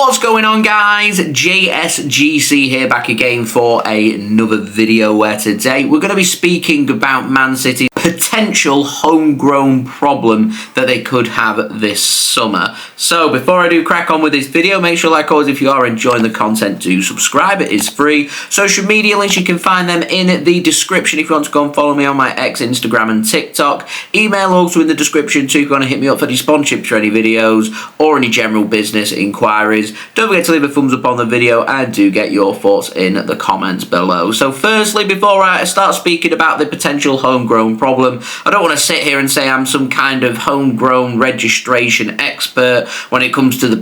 What's going on, guys? JSGC here, back again for another video where today we're going to be speaking about Man City's potential homegrown problem that they could have this summer. So before I do crack on with this video, make sure, like always, if you are enjoying the content, do subscribe. It is free. Social media links, you can find them in the description if you want to go and follow me on my X, Instagram and TikTok. Email also in the description too if you want to hit me up for any sponsorships for any videos or any general business inquiries. Don't forget to leave a thumbs up on the video and do get your thoughts in the comments below. So firstly, before I start speaking about the potential homegrown problem, I don't want to sit here and say I'm some kind of homegrown registration expert when it comes to the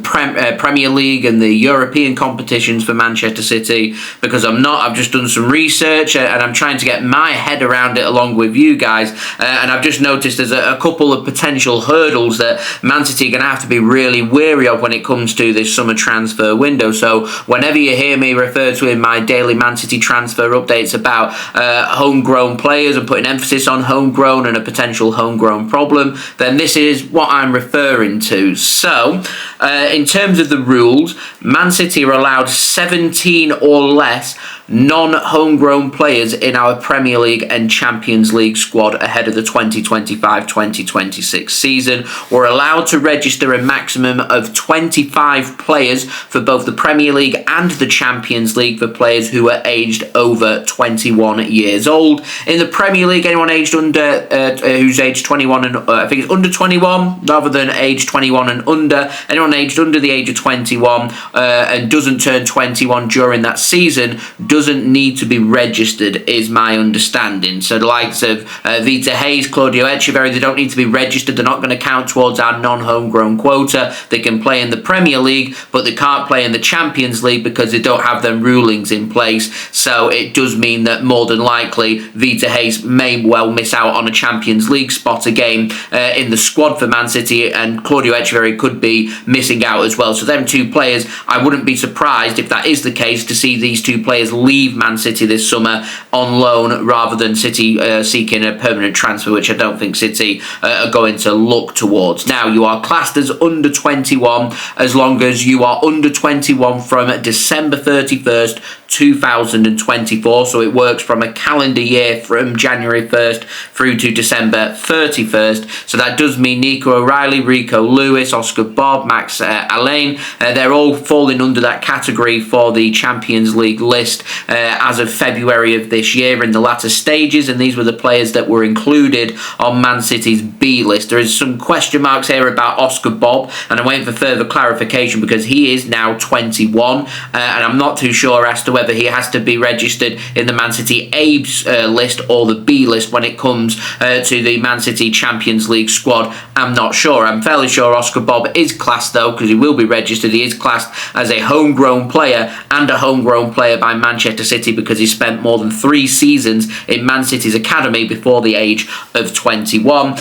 Premier League and the European competitions for Manchester City, because I'm not. I've just done some research and I'm trying to get my head around it along with you guys, and I've just noticed there's a couple of potential hurdles that Man City are going to have to be really wary of when it comes to this summer transfer window. So whenever you hear me refer to in my daily Man City transfer updates about homegrown players and putting emphasis on homegrown and a potential homegrown problem, then this is what I'm referring to. So in terms of the rules, Man City are allowed 17 or less non-homegrown players in our Premier League and Champions League squad ahead of the 2025-2026 season. We're allowed to register a maximum of 25 players for both the Premier League and the Champions League for players who are aged over 21 years old. In the Premier League, anyone aged under who's aged 21 and I think it's under 21 rather than age 21 and under. Anyone aged under the age of 21 and doesn't turn 21 during that season doesn't need to be registered, is my understanding. So the likes of Vita Hayes, Claudio Echeverri, they don't need to be registered. They're not going to count towards our non-homegrown quota. They can play in the Premier League, but they can't play in the Champions League because they don't have them rulings in place. So it does mean that more than likely Vita Hayes may well miss out on a Champions League spot again in the squad for Man City, and Claudio Echeverri could be missing out as well. So them two players, I wouldn't be surprised if that is the case to see these two players leave Man City this summer on loan rather than City seeking a permanent transfer, which I don't think City are going to look towards. Now, you are classed as under 21 as long as you are under 21 from December 31st 2024, so it works from a calendar year from January 1st through to December 31st. So that does mean Nico O'Reilly, Rico Lewis, Oscar Bob, Max Alain, they're all falling under that category for the Champions League list as of February of this year in the latter stages, and these were the players that were included on Man City's B list. There is some question marks here about Oscar Bob, and I'm waiting for further clarification because he is now 21, and I'm not too sure as to whether he has to be registered in the Man City A list or the B list when it comes to the Man City Champions League squad. I'm not sure. I'm fairly sure Oscar Bob is classed, though, because he will be registered. He is classed as a homegrown player and a homegrown player by Manchester City because he spent more than 3 seasons in Man City's academy before the age of 21.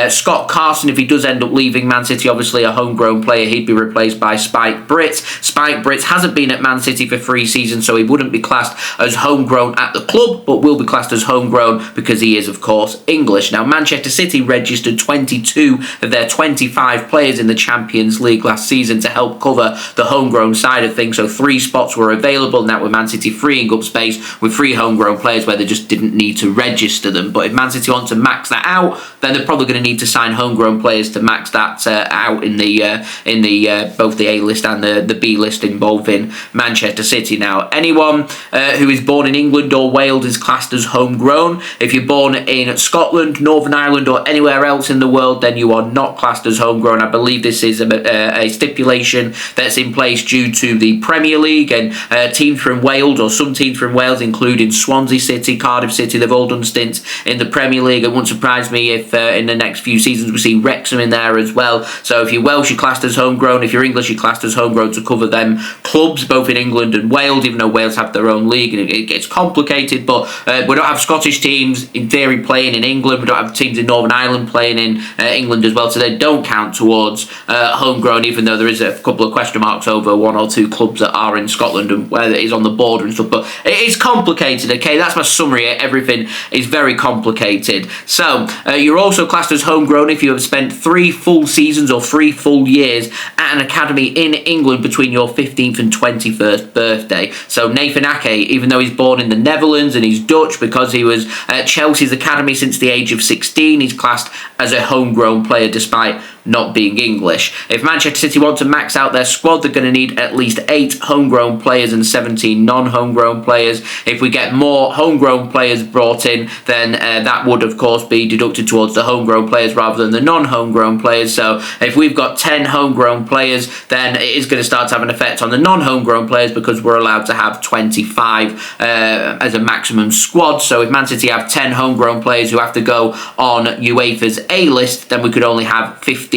Scott Carson, if he does end up leaving Man City, obviously a homegrown player, he'd be replaced by Spike Britt. Spike Britt hasn't been at Man City for 3 seasons, so he wouldn't be classed as homegrown at the club, but will be classed as homegrown because he is, of course, English. Now, Manchester City registered 22 of their 25 players in the Champions League last season to help cover the homegrown side of things, so 3 spots were available, and that were Man City freeing up space with 3 homegrown players where they just didn't need to register them. But if Man City want to max that out, then they're probably going to need to sign homegrown players to max that out in the both the A list and the B list involving Manchester City. Now, anyone who is born in England or Wales is classed as homegrown. If you're born in Scotland, Northern Ireland or anywhere else in the world, then you are not classed as homegrown. I believe this is a stipulation that's in place due to the Premier League, and teams from Wales, or some teams from Wales, including Swansea City, Cardiff City, they've all done stints in the Premier League. It wouldn't surprise me if in the next few seasons we see Wrexham in there as well. So if you're Welsh, you're classed as homegrown. If you're English, you're classed as homegrown to cover them clubs, both in England and Wales, even though Wales players have their own league, and it gets complicated. But we don't have Scottish teams in theory playing in England. We don't have teams in Northern Ireland playing in England as well, so they don't count towards homegrown, even though there is a couple of question marks over one or two clubs that are in Scotland and where it is on the border and stuff. But it is complicated. Okay, that's my summary. Everything is very complicated. So you're also classed as homegrown if you have spent 3 full seasons or 3 full years at an academy in England between your 15th and 21st birthday. So Nathan Ake, even though he's born in the Netherlands and he's Dutch, because he was at Chelsea's academy since the age of 16, he's classed as a homegrown player despite not being English. If Manchester City want to max out their squad, they're going to need at least 8 homegrown players and 17 non-homegrown players. If we get more homegrown players brought in, then that would of course be deducted towards the homegrown players rather than the non-homegrown players. So if we've got 10 homegrown players, then it is going to start to have an effect on the non-homegrown players, because we're allowed to have 25 as a maximum squad. So if Man City have 10 homegrown players who have to go on UEFA's A list, then we could only have 15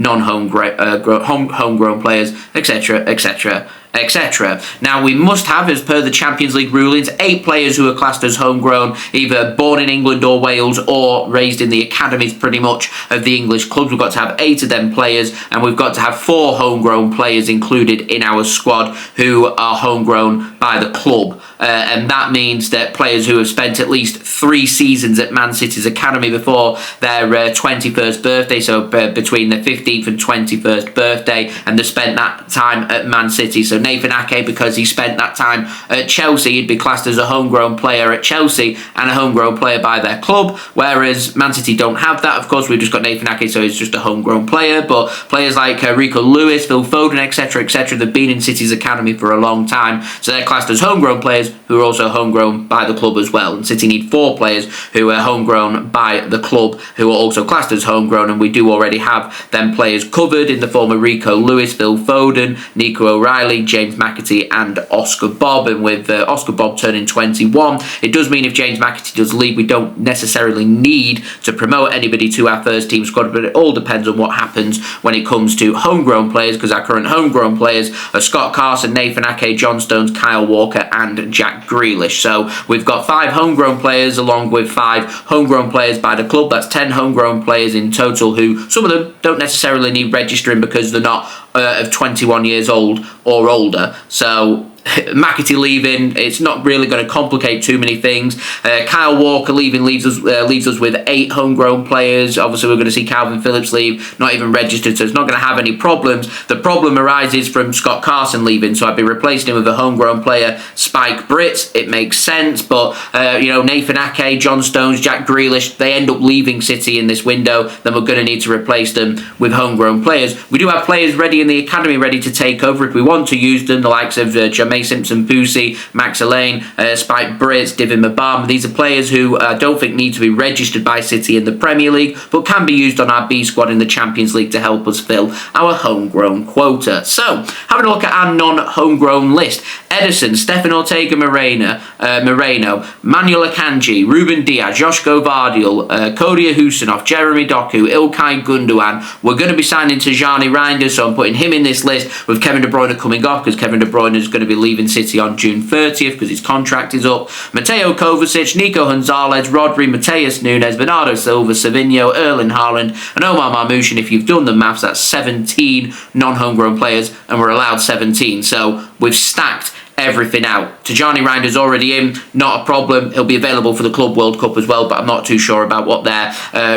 homegrown players, etc., etc., etc. Now, we must have, as per the Champions League rulings, 8 players who are classed as homegrown, either born in England or Wales or raised in the academies pretty much of the English clubs. We've got to have 8 of them players, and we've got to have 4 homegrown players included in our squad who are homegrown by the club. And that means that players who have spent at least 3 seasons at Man City's academy before their 21st birthday, so between their 15th and 21st birthday, and they spent that time at Man City. So Nathan Ake, because he spent that time at Chelsea, he'd be classed as a homegrown player at Chelsea and a homegrown player by their club, whereas Man City don't have that. Of course, we've just got Nathan Ake, so he's just a homegrown player, but players like Rico Lewis, Phil Foden, etc., etc., they've been in City's academy for a long time, so they're classed as homegrown players who are also homegrown by the club as well. And City need 4 players who are homegrown by the club who are also classed as homegrown, and we do already have them players covered in the form of Rico Lewis, Phil Foden, Nico O'Reilly, James McAtee and Oscar Bobb. And with Oscar Bobb turning 21, it does mean if James McAtee does leave, we don't necessarily need to promote anybody to our first team squad, but it all depends on what happens when it comes to homegrown players, because our current homegrown players are Scott Carson, Nathan Ake, John Stones, Kyle Walker and Jack Grealish. So we've got 5 homegrown players along with 5 homegrown players by the club. That's 10 homegrown players in total, who some of them don't necessarily need registering because they're not of 21 years old or older. So McAtee leaving, it's not really going to complicate too many things. Kyle Walker leaving leaves us with 8 homegrown players. Obviously, we're going to see Calvin Phillips leave, not even registered, so it's not going to have any problems. The problem arises from Scott Carson leaving, so I'd be replacing him with a homegrown player, Spike Britt. It makes sense, but Nathan Ake, John Stones, Jack Grealish, they end up leaving City in this window, then we're going to need to replace them with homegrown players. We do have players ready in the academy, ready to take over if we want to use them, the likes of Jermaine Simpson, Pussy, Max Elaine, Spike Britt, Divin Mabama. These are players who I don't think need to be registered by City in the Premier League, but can be used on our B squad in the Champions League to help us fill our homegrown quota. So, having a look at our non-homegrown list. Ederson, Stefan Ortega Moreno, Manuel Akanji, Ruben Diaz, Joshko Vardiol, Kodia Husinov, Jeremy Doku, Ilkay Gundogan. We're going to be signing Tijani Reinders, so I'm putting him in this list with Kevin De Bruyne coming off, because Kevin De Bruyne is going to be leaving City on June 30th because his contract is up. Mateo Kovacic, Nico Gonzalez, Rodri, Mateus Nunes, Bernardo Silva, Savinho, Erling Haaland and Omar Marmoush. And if you've done the maths, that's 17 non-homegrown players, and we're allowed 17. So we've stacked everything out. Tijani Reinders already in, not a problem. He'll be available for the Club World Cup as well, but I'm not too sure about what their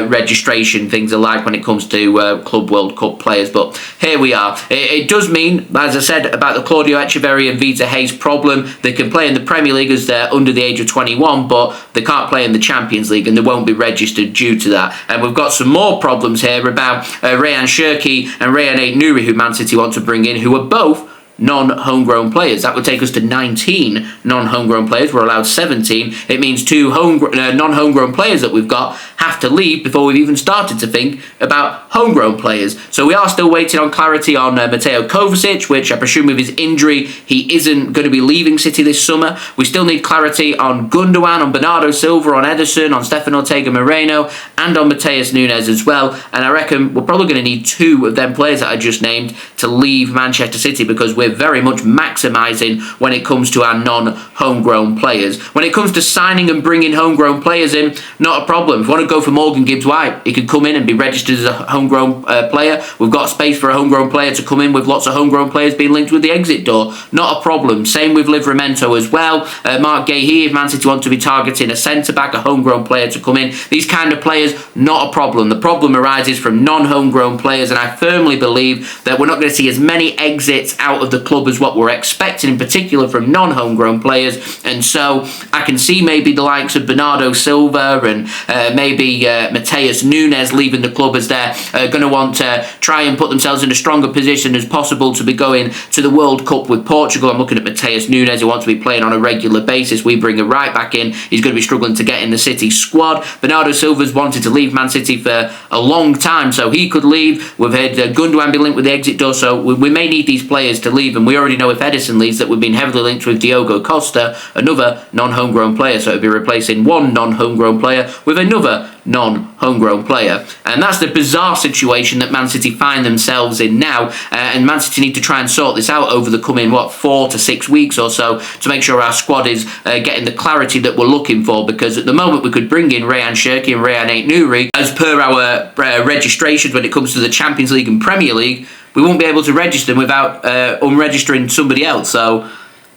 registration things are like when it comes to Club World Cup players. But here we are. It does mean, as I said about the Claudio Echeverri and Vita Hayes problem, they can play in the Premier League as they're under the age of 21, but they can't play in the Champions League and they won't be registered due to that. And we've got some more problems here about Rayan Cherki and Rayan Aït-Nouri, who Man City want to bring in, who are both non-homegrown players. That would take us to 19 non-homegrown players. We're allowed 17. It means 2 non-homegrown players that we've got have to leave before we've even started to think about homegrown players. So we are still waiting on clarity on Mateo Kovacic, which I presume with his injury, he isn't going to be leaving City this summer. We still need clarity on Gundogan, on Bernardo Silva, on Ederson, on Stefan Ortega Moreno, and on Mateus Nunes as well. And I reckon we're probably going to need 2 of them players that I just named to leave Manchester City, because with very much maximising when it comes to our non-homegrown players. When it comes to signing and bringing homegrown players in, not a problem. If you want to go for Morgan Gibbs-White, he could come in and be registered as a homegrown player. We've got space for a homegrown player to come in with lots of homegrown players being linked with the exit door. Not a problem. Same with Livramento as well. Mark Gahey, if Man City want to be targeting a centre-back, a homegrown player to come in. These kind of players, not a problem. The problem arises from non-homegrown players, and I firmly believe that we're not going to see as many exits out of the club as what we're expecting, in particular from non-homegrown players. And so I can see maybe the likes of Bernardo Silva and maybe Mateus Nunes leaving the club, as they're going to want to try and put themselves in a stronger position as possible to be going to the World Cup with Portugal. I'm looking at Mateus Nunes, who wants to be playing on a regular basis. We bring a right back in. He's going to be struggling to get in the City squad. Bernardo Silva's wanted to leave Man City for a long time, so he could leave. We've had Gundogan be linked with the exit door, so we may need these players to leave, and we already know if Ederson leaves that we've been heavily linked with Diogo Costa, another non-homegrown player, so it'll be replacing one non-homegrown player with another non-homegrown player. And that's the bizarre situation that Man City find themselves in now, and Man City need to try and sort this out over the coming 4 to 6 weeks or so to make sure our squad is getting the clarity that we're looking for, because at the moment we could bring in Rayan Cherki and Rayan Aït-Nouri as per our registrations when it comes to the Champions League and Premier League. We won't be able to register them without unregistering somebody else. So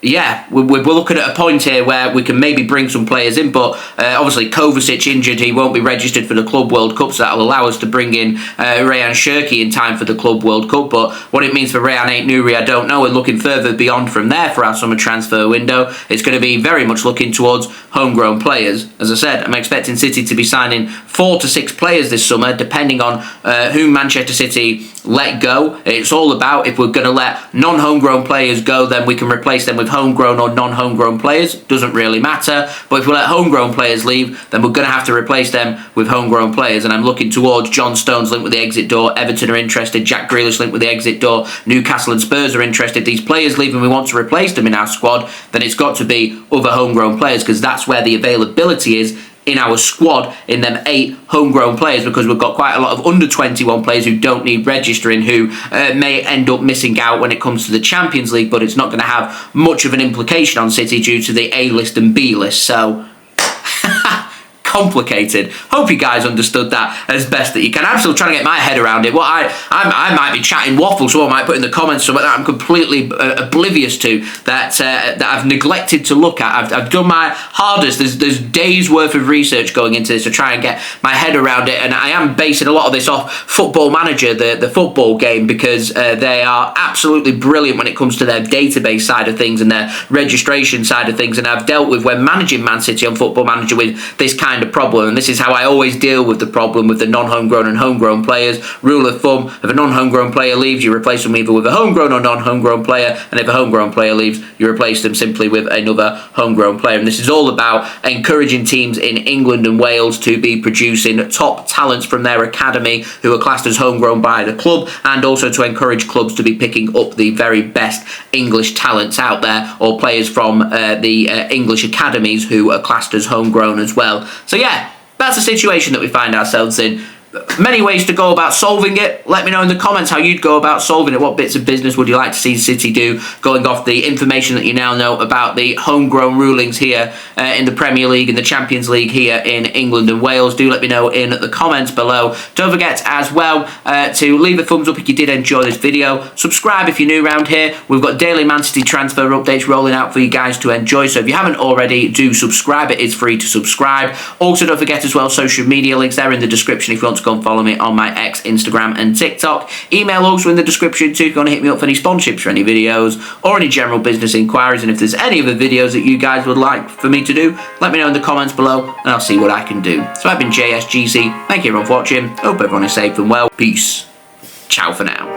yeah, we're looking at a point here where we can maybe bring some players in, but obviously Kovacic injured, he won't be registered for the Club World Cup, so that'll allow us to bring in Rayan Cherki in time for the Club World Cup. But what it means for Rayan Aït-Nouri, I don't know. And looking further beyond from there for our summer transfer window, it's going to be very much looking towards homegrown players. As I said, I'm expecting City to be signing 4 to 6 players this summer, depending on who Manchester City let go. It's all about, if we're going to let non-homegrown players go, then we can replace them with homegrown or non-homegrown players. Doesn't really matter. But if we let homegrown players leave, then we're going to have to replace them with homegrown players. And I'm looking towards John Stones linked with the exit door. Everton are interested. Jack Grealish linked with the exit door. Newcastle and Spurs are interested. These players leave and we want to replace them in our squad, then it's got to be other homegrown players, because that's where the availability is in our squad, in them 8 homegrown players, because we've got quite a lot of under 21 players who don't need registering, who may end up missing out when it comes to the Champions League, but it's not going to have much of an implication on City due to the A list and B list. So complicated. Hope you guys understood that as best that you can. I'm still trying to get my head around it. Well, I might be chatting waffle, someone might put in the comments something that I'm completely oblivious to, that I've neglected to look at. I've done my hardest. There's days worth of research going into this to try and get my head around it, and I am basing a lot of this off Football Manager, the football game, because they are absolutely brilliant when it comes to their database side of things and their registration side of things, and I've dealt with, when managing Man City on Football Manager, with this kind of problem, and this is how I always deal with the problem with the non-homegrown and homegrown players. Rule of thumb: if a non-homegrown player leaves, you replace them either with a homegrown or non-homegrown player, and if a homegrown player leaves, you replace them simply with another homegrown player. And this is all about encouraging teams in England and Wales to be producing top talents from their academy who are classed as homegrown by the club, and also to encourage clubs to be picking up the very best English talents out there, or players from the English academies who are classed as homegrown as well. So yeah, that's the situation that we find ourselves in. Many ways to go about solving it. Let me know in the comments how you'd go about solving it. What bits of business would you like to see City do, going off the information that you now know about the homegrown rulings here in the Premier League and the Champions League here in England and Wales? Do let me know in the comments below. Don't forget as well to leave a thumbs up if you did enjoy this video. Subscribe if you're new around here. We've got daily Man City transfer updates rolling out for you guys to enjoy, so if you haven't already, do subscribe. It is free to subscribe. Also, don't forget as well, social media links there in the description if you want to go and follow me on my X, Instagram and TikTok. Email also in the description too if you want to hit me up for any sponsorships for any videos or any general business inquiries. And if there's any other videos that you guys would like for me to do, let me know in the comments below and I'll see what I can do. So I've been JSGC. Thank you everyone for watching. Hope everyone is safe and well. Peace. Ciao for now.